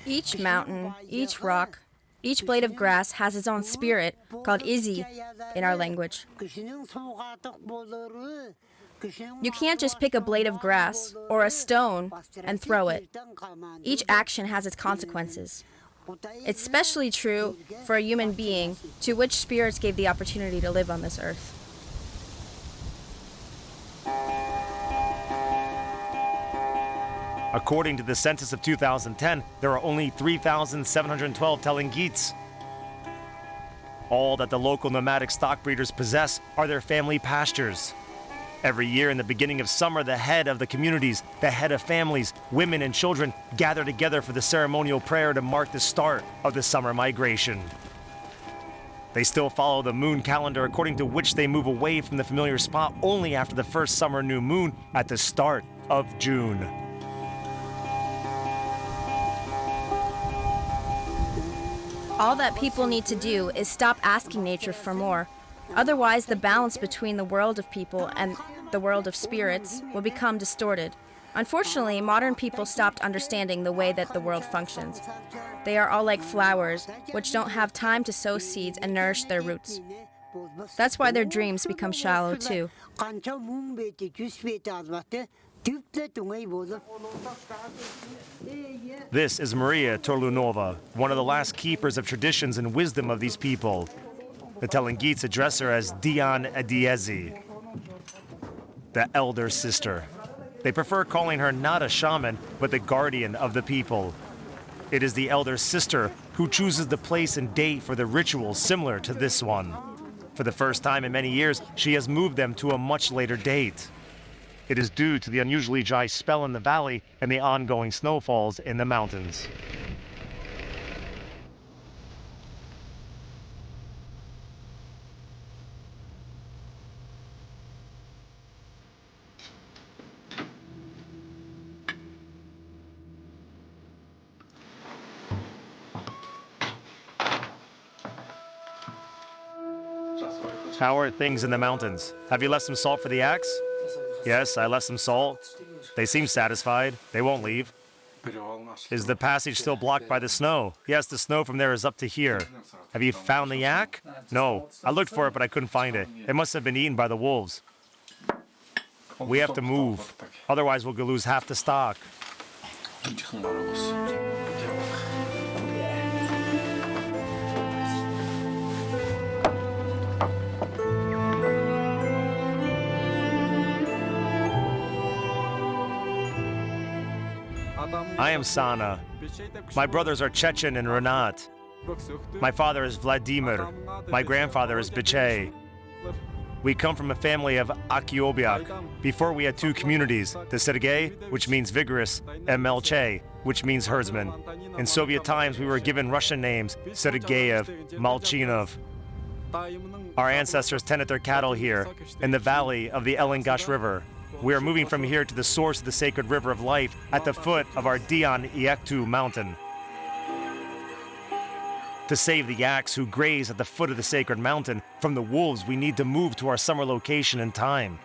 Each mountain, each rock, each blade of grass has its own spirit, called izi in our language. You can't just pick a blade of grass or a stone and throw it. Each action has its consequences. It's especially true for a human being to which spirits gave the opportunity to live on this earth. According to the census of 2010, there are only 3,712 Telengits. All that the local nomadic stock breeders possess are their family pastures. Every year in the beginning of summer, the head of the communities, the head of families, women and children gather together for the ceremonial prayer to mark the start of the summer migration. They still follow the moon calendar, according to which they move away from the familiar spot only after the first summer new moon at the start of June. All that people need to do is stop asking nature for more. Otherwise, the balance between the world of people and the world of spirits will become distorted. Unfortunately, modern people stopped understanding the way that the world functions. They are all like flowers, which don't have time to sow seeds and nourish their roots. That's why their dreams become shallow too. This is Maria Torlunova, one of the last keepers of traditions and wisdom of these people. The Telengits address her as Dian Adiezi, the elder sister. They prefer calling her not a shaman, but the guardian of the people. It is the elder sister who chooses the place and date for the rituals similar to this one. For the first time in many years, she has moved them to a much later date. It is due to the unusually dry spell in the valley and the ongoing snowfalls in the mountains. How are things in the mountains? Have you left some salt for the axe? Yes, I left some salt. They seem satisfied. They won't leave. Is the passage still blocked by the snow? Yes, the snow from there is up to here. Have you found the yak? No. I looked for it, but I couldn't find it. It must have been eaten by the wolves. We have to move. Otherwise, we'll lose half the stock. I am Sana. My brothers are Chechen and Renat. My father is Vladimir. My grandfather is Biche. We come from a family of Akiobiak. Before we had two communities, the Sergei, which means vigorous, and Melche, which means herdsman. In Soviet times, we were given Russian names, Sergeyev, Malchinov. Our ancestors tended their cattle here, in the valley of the Elengash River. We are moving from here to the source of the sacred river of life at the foot of our Dian Iektu mountain. To save the yaks who graze at the foot of the sacred mountain from the wolves, we need to move to our summer location in time.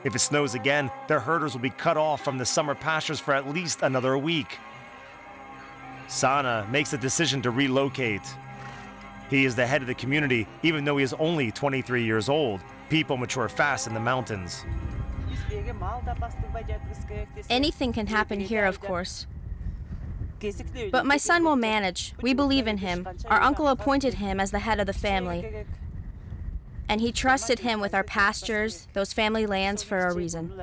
If it snows again, their herders will be cut off from the summer pastures for at least another week. Sana makes the decision to relocate. He is the head of the community, even though he is only 23 years old. People mature fast in the mountains. Anything can happen here, of course. But my son will manage. We believe in him. Our uncle appointed him as the head of the family. And he trusted him with our pastures, those family lands, for a reason.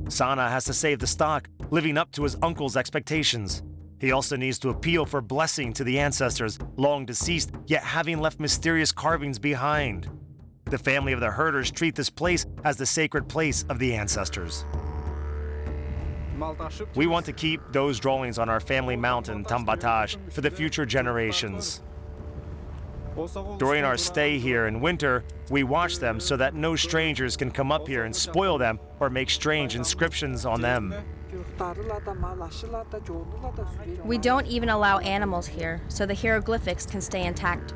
Sana has to save the stock, living up to his uncle's expectations. He also needs to appeal for blessing to the ancestors, long deceased, yet having left mysterious carvings behind. The family of the herders treat this place as the sacred place of the ancestors. We want to keep those drawings on our family mountain, Tambatash, for the future generations. During our stay here in winter, we watch them so that no strangers can come up here and spoil them or make strange inscriptions on them. We don't even allow animals here, so the hieroglyphics can stay intact.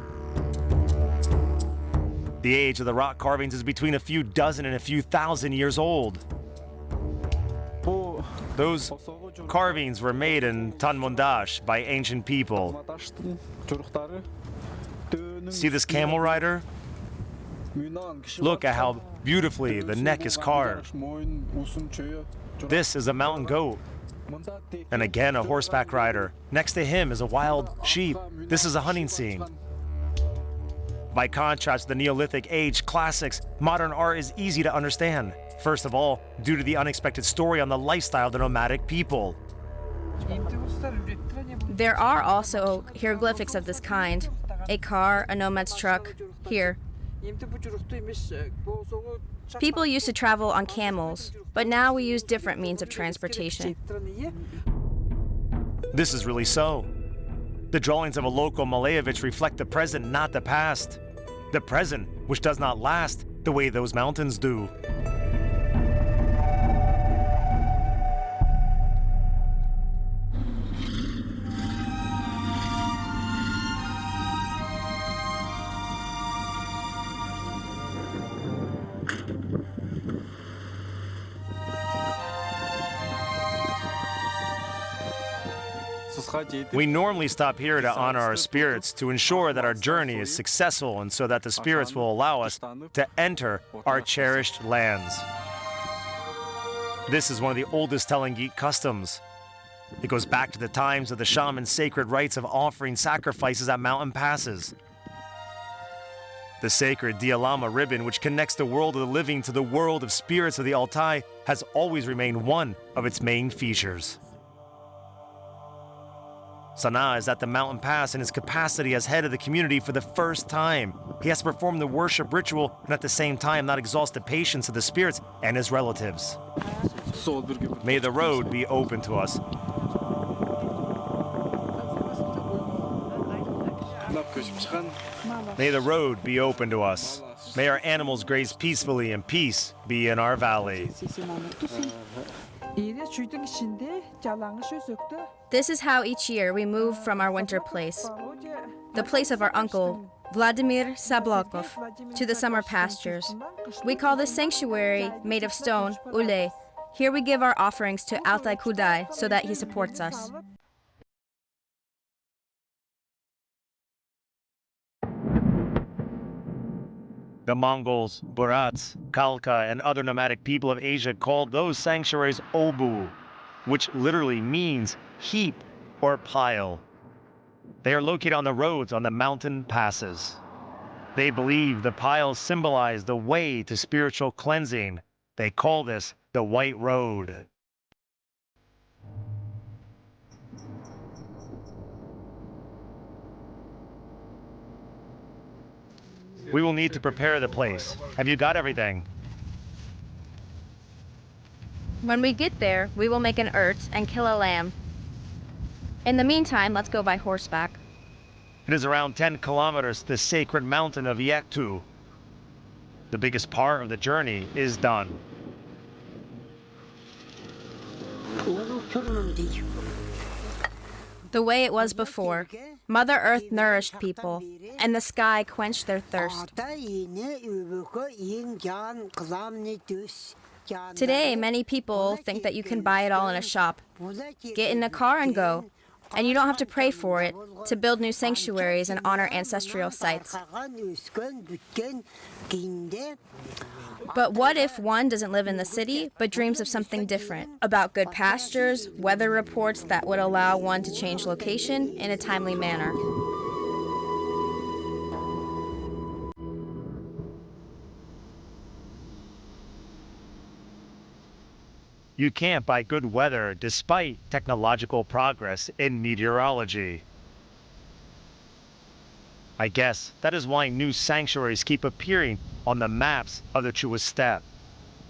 The age of the rock carvings is between a few dozen and a few thousand years old. Those carvings were made in Tanmundash by ancient people. See this camel rider? Look at how beautifully the neck is carved. This is a mountain goat. And again, a horseback rider. Next to him is a wild sheep. This is a hunting scene. By contrast to the Neolithic age classics, modern art is easy to understand. First of all, due to the unexpected story on the lifestyle of the nomadic people. There are also hieroglyphics of this kind. A car, a nomad's truck, here. People used to travel on camels, but now we use different means of transportation. This is really so. The drawings of a local Malevich reflect the present, not the past. The present, which does not last the way those mountains do. We normally stop here to honor our spirits to ensure that our journey is successful and so that the spirits will allow us to enter our cherished lands. This is one of the oldest Telengit customs. It goes back to the times of the shaman's sacred rites of offering sacrifices at mountain passes. The sacred Dialama ribbon, which connects the world of the living to the world of spirits of the Altai, has always remained one of its main features. Sana is at the mountain pass in his capacity as head of the community for the first time. He has to perform the worship ritual and at the same time not exhaust the patience of the spirits and his relatives. May the road be open to us. May the road be open to us. May our animals graze peacefully and peace be in our valley. This is how each year we move from our winter place, the place of our uncle, Vladimir Sablokov, to the summer pastures. We call this sanctuary, made of stone, Ule. Here we give our offerings to Altai Kudai so that he supports us. The Mongols, Burats, Khalkha, and other nomadic people of Asia called those sanctuaries Obu, which literally means heap or pile. They are located on the roads on the mountain passes. They believe the piles symbolize the way to spiritual cleansing. They call this the White Road. We will need to prepare the place. Have you got everything? When we get there, we will make an urt and kill a lamb. In the meantime, let's go by horseback. It is around 10 kilometers to the sacred mountain of Yektu. The biggest part of the journey is done. The way it was before, Mother Earth nourished people, and the sky quenched their thirst. Today, many people think that you can buy it all in a shop. Get in a car and go. And you don't have to pray for it to build new sanctuaries and honor ancestral sites. But what if one doesn't live in the city, but dreams of something different? About good pastures, weather reports that would allow one to change location in a timely manner. You can't buy good weather despite technological progress in meteorology. I guess that is why new sanctuaries keep appearing on the maps of the Chuva steppe.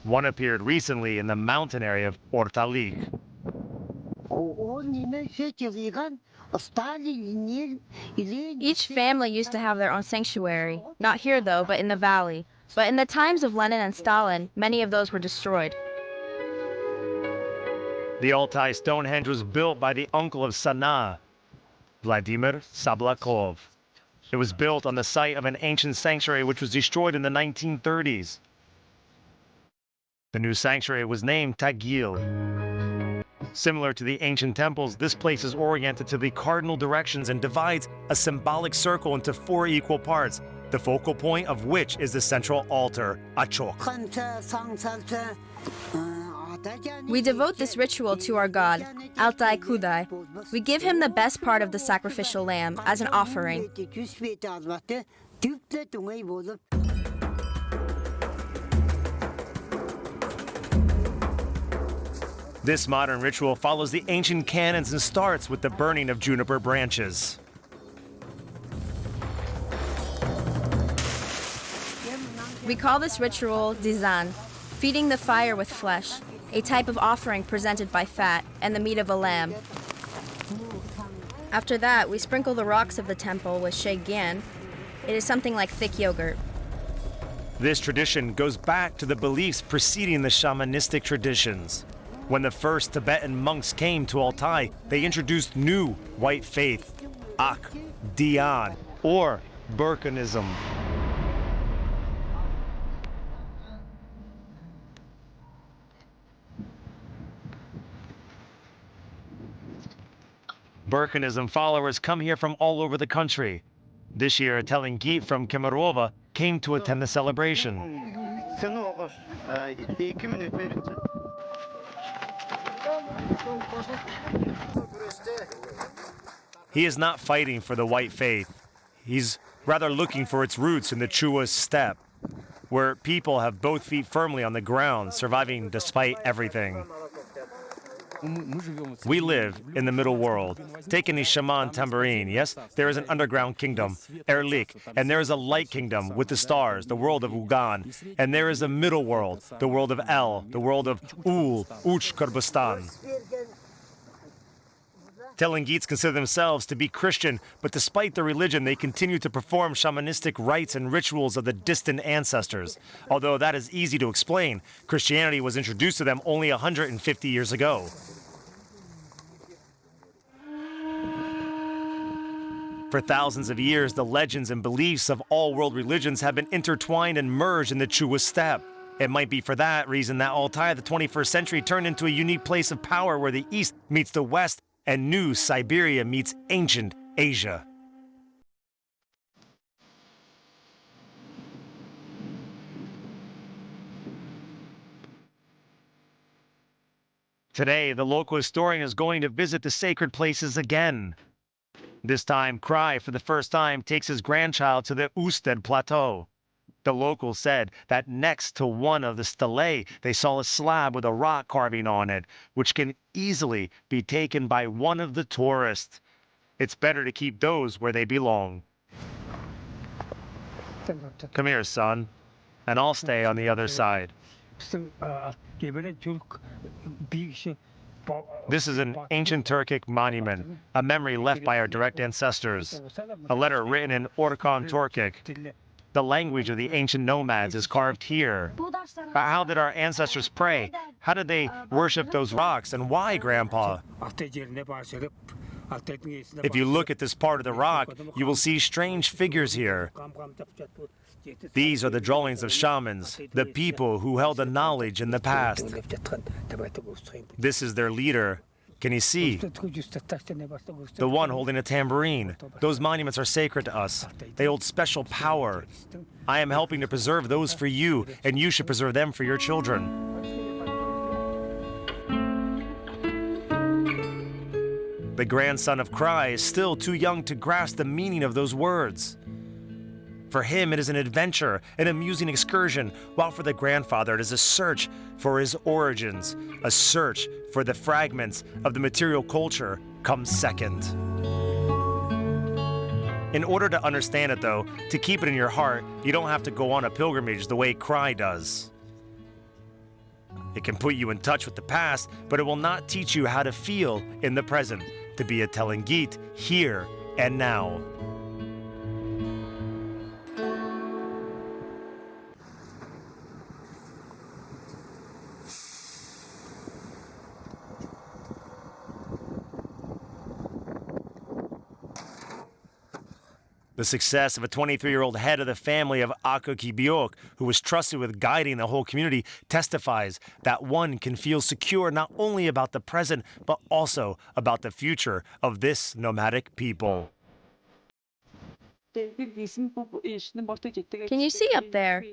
One appeared recently in the mountain area of Ortalik. Each family used to have their own sanctuary, not here though, but in the valley. But in the times of Lenin and Stalin, many of those were destroyed. The Altai Stonehenge was built by the uncle of Sana, Vladimir Sablokov. It was built on the site of an ancient sanctuary which was destroyed in the 1930s. The new sanctuary was named Tagil. Similar to the ancient temples, this place is oriented to the cardinal directions and divides a symbolic circle into 4 equal parts, the focal point of which is the central altar, Achok. We devote this ritual to our god, Altai Kudai. We give him the best part of the sacrificial lamb as an offering. This modern ritual follows the ancient canons and starts with the burning of juniper branches. We call this ritual Dizan, feeding the fire with flesh, a type of offering presented by fat and the meat of a lamb. After that, we sprinkle the rocks of the temple with shegyan. It is something like thick yogurt. This tradition goes back to the beliefs preceding the shamanistic traditions. When the first Tibetan monks came to Altai, they introduced new white faith, Ak, Dian, or Burkanism. Burkanism followers come here from all over the country. This year, a Telengit from Kemerovo came to attend the celebration. He is not fighting for the white faith. He's rather looking for its roots in the Chua steppe, where people have both feet firmly on the ground, surviving despite everything. We live in the middle world. Take any shaman tambourine, yes? There is an underground kingdom, Erlik, and there is a light kingdom with the stars, the world of Ugan, and there is a middle world, the world of El, the world of Ul, Uch Kurbistan. Telengits consider themselves to be Christian, but despite their religion, they continue to perform shamanistic rites and rituals of the distant ancestors. Although that is easy to explain, Christianity was introduced to them only 150 years ago. For thousands of years, the legends and beliefs of all world religions have been intertwined and merged in the Chua steppe. It might be for that reason that Altai of the 21st century turned into a unique place of power where the East meets the West and New Siberia meets ancient Asia. Today, the local historian is going to visit the sacred places again. This time, Krai, for the first time, takes his grandchild to the Usted Plateau. The locals said that next to one of the stelae, they saw a slab with a rock carving on it, which can easily be taken by one of the tourists. It's better to keep those where they belong. Come here, son, and I'll stay on the other side. This is an ancient Turkic monument, a memory left by our direct ancestors. A letter written in Orkan Turkic. The language of the ancient nomads is carved here. How did our ancestors pray? How did they worship those rocks? And why, Grandpa? If you look at this part of the rock, you will see strange figures here. These are the drawings of shamans, the people who held the knowledge in the past. This is their leader. Can you see? The one holding a tambourine. Those monuments are sacred to us. They hold special power. I am helping to preserve those for you, and you should preserve them for your children. The grandson of Krai is still too young to grasp the meaning of those words. For him, it is an adventure, an amusing excursion, while for the grandfather, it is a search for his origins. A search for the fragments of the material culture comes second. In order to understand it, though, to keep it in your heart, you don't have to go on a pilgrimage the way Krai does. It can put you in touch with the past, but it will not teach you how to feel in the present, to be a Telengit here and now. The success of a 23-year-old head of the family of Akakibiok, who was trusted with guiding the whole community, testifies that one can feel secure not only about the present, but also about the future of this nomadic people. Can you see up there?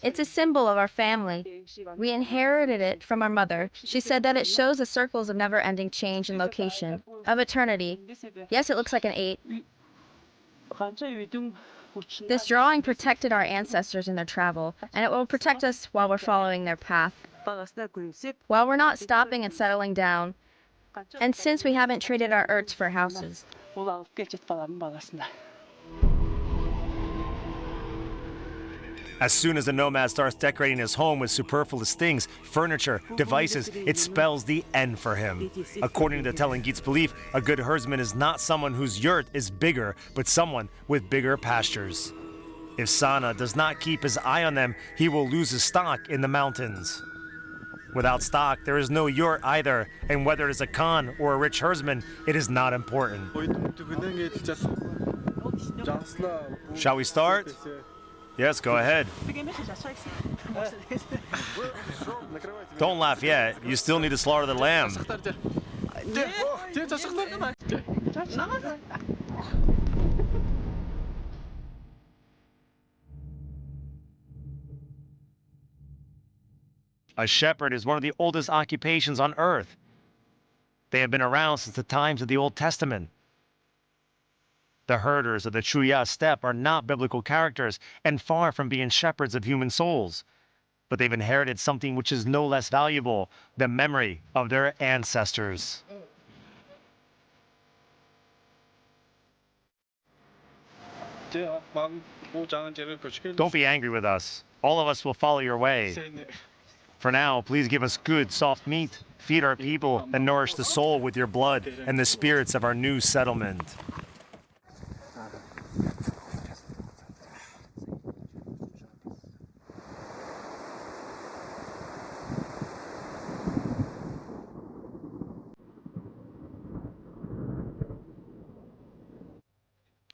It's a symbol of our family. We inherited it from our mother. She said that it shows the circles of never-ending change and location, of eternity. Yes, it looks like an 8. This drawing protected our ancestors in their travel, and it will protect us while we're following their path. While we're not stopping and settling down, and since we haven't traded our yurts for houses. As soon as the nomad starts decorating his home with superfluous things, furniture, devices, it spells the end for him. According to the Telengits belief, a good herdsman is not someone whose yurt is bigger, but someone with bigger pastures. If Sana does not keep his eye on them, he will lose his stock in the mountains. Without stock, there is no yurt either, and whether it is a Khan or a rich herdsman, it is not important. Shall we start? Yes, go ahead. Don't laugh yet. You still need to slaughter the lamb. A shepherd is one of the oldest occupations on earth. They have been around since the times of the Old Testament. The herders of the Chuya steppe are not biblical characters and far from being shepherds of human souls. But they've inherited something which is no less valuable, the memory of their ancestors. Don't be angry with us. All of us will follow your way. For now, please give us good, soft meat, feed our people, and nourish the soul with your blood and the spirits of our new settlement.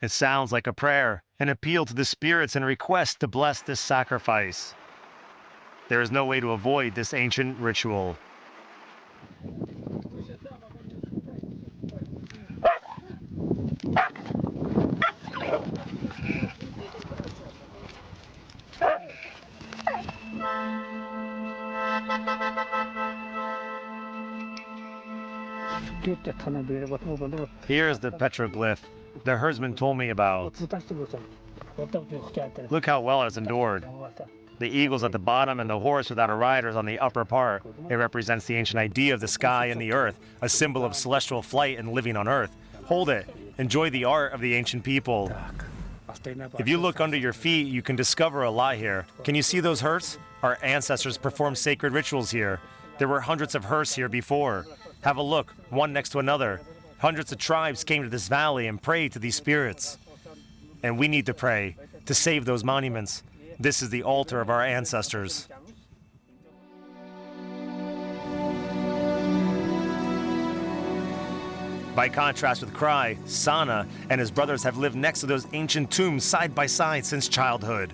It sounds like a prayer, an appeal to the spirits and a request to bless this sacrifice. There is no way to avoid this ancient ritual. Here's the petroglyph the herdsman told me about. Look how well it's endured. The eagle's at the bottom and the horse without a rider is on the upper part. It represents the ancient idea of the sky and the earth, a symbol of celestial flight and living on earth. Hold it. Enjoy the art of the ancient people. If you look under your feet, you can discover a lot here. Can you see those hearths? Our ancestors performed sacred rituals here. There were hundreds of hearths here before. Have a look, one next to another. Hundreds of tribes came to this valley and prayed to these spirits. And we need to pray to save those monuments. This is the altar of our ancestors. By contrast with Krai, Sana and his brothers have lived next to those ancient tombs side by side since childhood.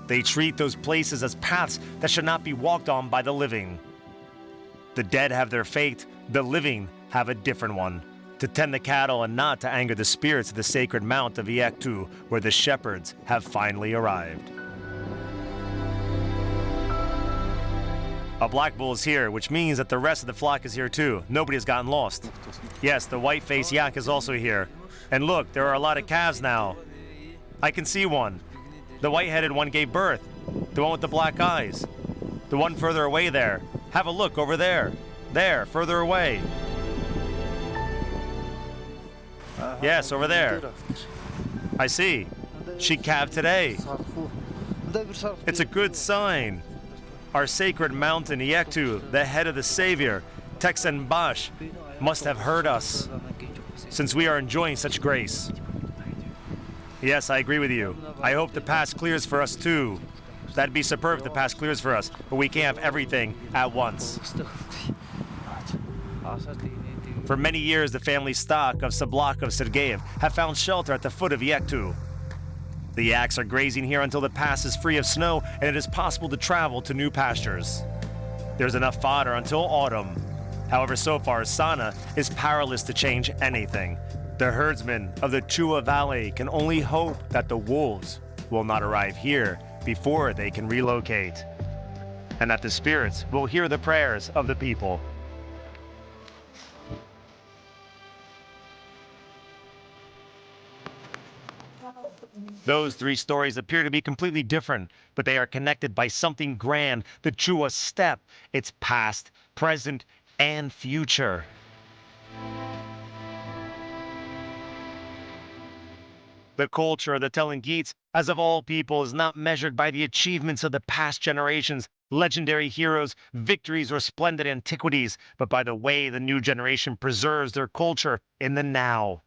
They treat those places as paths that should not be walked on by the living. The dead have their fate, the living have a different one. To tend the cattle and not to anger the spirits of the sacred mount of Iektu, where the shepherds have finally arrived. A black bull is here, which means that the rest of the flock is here too. Nobody has gotten lost. Yes, the white-faced yak is also here. And look, there are a lot of calves now. I can see one. The white-headed one gave birth. The one with the black eyes. The one further away there. Have a look over there. There, further away. Yes, over there. I see. She calved today. It's a good sign. Our sacred mountain, Iektu, the head of the Savior, Texenbash, must have heard us, since we are enjoying such grace. Yes, I agree with you. I hope the pass clears for us too. That'd be superb if the pass clears for us, but we can't have everything at once. For many years, the family stock of Sablak of Sergeyev have found shelter at the foot of Yektu. The yaks are grazing here until the pass is free of snow and it is possible to travel to new pastures. There's enough fodder until autumn. However, so far, Sana is powerless to change anything. The herdsmen of the Chua Valley can only hope that the wolves will not arrive here before they can relocate, and that the spirits will hear the prayers of the people. Those three stories appear to be completely different, but they are connected by something grand, the Chua Steppe, its past, present, and future. The culture of the Telengits, as of all people, is not measured by the achievements of the past generations, legendary heroes, victories, or splendid antiquities, but by the way the new generation preserves their culture in the now.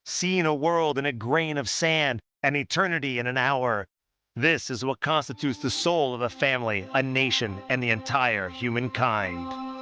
Seeing a world in a grain of sand, an eternity in an hour. This is what constitutes the soul of a family, a nation, and the entire humankind.